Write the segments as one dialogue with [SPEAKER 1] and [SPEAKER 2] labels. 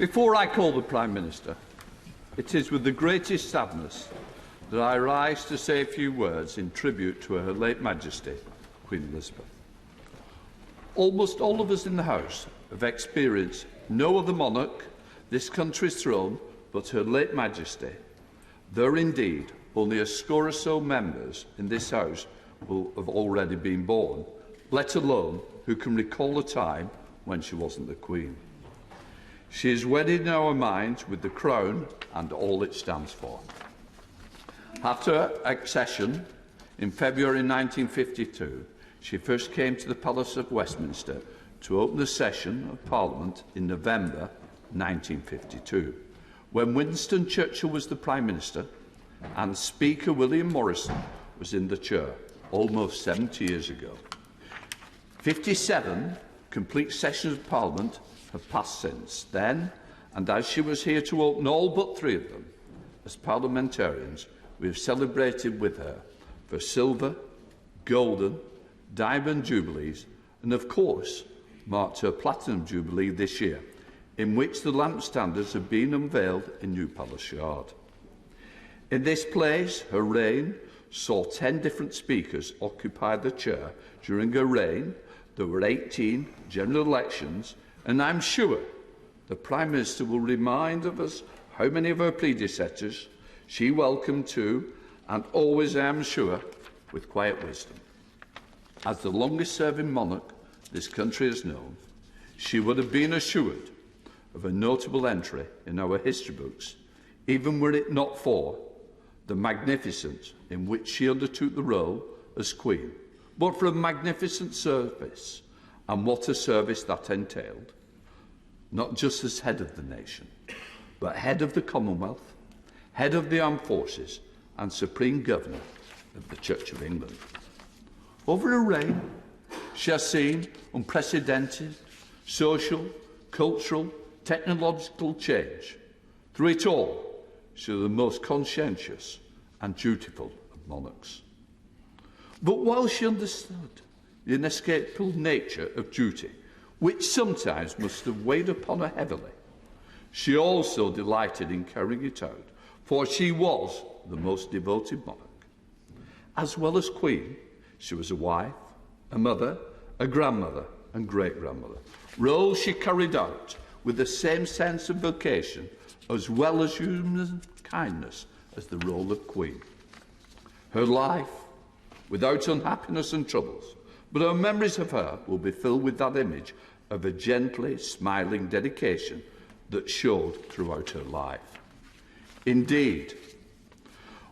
[SPEAKER 1] Before I call the Prime Minister, it is with the greatest sadness that I rise to say a few words in tribute to Her late Majesty, Queen Elizabeth. Almost all of us in the House have experienced no other monarch this country's throne but Her late Majesty. There are indeed only a score or so members in this House who have already been born, let alone who can recall a time when she wasn't the Queen. She is wedded in our minds with the Crown and all it stands for. After her accession in February 1952, she first came to the Palace of Westminster to open the session of Parliament in November 1952, when Winston Churchill was the Prime Minister and Speaker William Morrison was in the chair, almost 70 years ago. 57 complete sessions of Parliament have passed since then, and as she was here to open all but 3 of them, as parliamentarians, we have celebrated with her for silver, golden, diamond jubilees, and of course marked her platinum jubilee this year, in which the lamp standards have been unveiled in New Palace Yard. In this place, her reign saw 10 different speakers occupy the chair. During her reign, there were 18 general elections, and I'm sure the Prime Minister will remind of us how many of her predecessors she welcomed to, and always, I am sure, with quiet wisdom. As the longest-serving monarch this country has known, she would have been assured of a notable entry in our history books, even were it not for the magnificence in which she undertook the role as Queen, but for a magnificent service, and what a service that entailed, not just as head of the nation, but head of the Commonwealth, head of the Armed Forces, and Supreme Governor of the Church of England. Over her reign, she has seen unprecedented social, cultural, technological change. Through it all, she was the most conscientious and dutiful of monarchs. But while she understood the inescapable nature of duty, which sometimes must have weighed upon her heavily, she also delighted in carrying it out, for she was the most devoted monarch. As well as Queen, she was a wife, a mother, a grandmother and great-grandmother, roles she carried out with the same sense of vocation as well as human kindness as the role of Queen. Her life, without unhappiness and troubles, but our memories of her will be filled with that image of a gently smiling dedication that showed throughout her life. Indeed,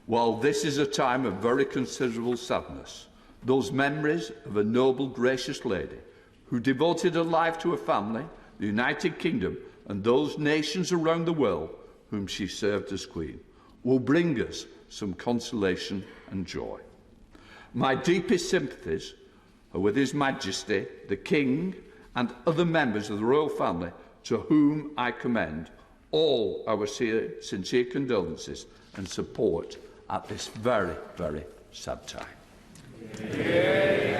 [SPEAKER 1] while this is a time of very considerable sadness, those memories of a noble, gracious lady who devoted her life to her family, the United Kingdom, and those nations around the world whom she served as Queen, will bring us some consolation and joy. My deepest sympathies are with His Majesty, the King, and other members of the royal family, to whom I commend all our sincere condolences and support at this very, very sad time. Yeah.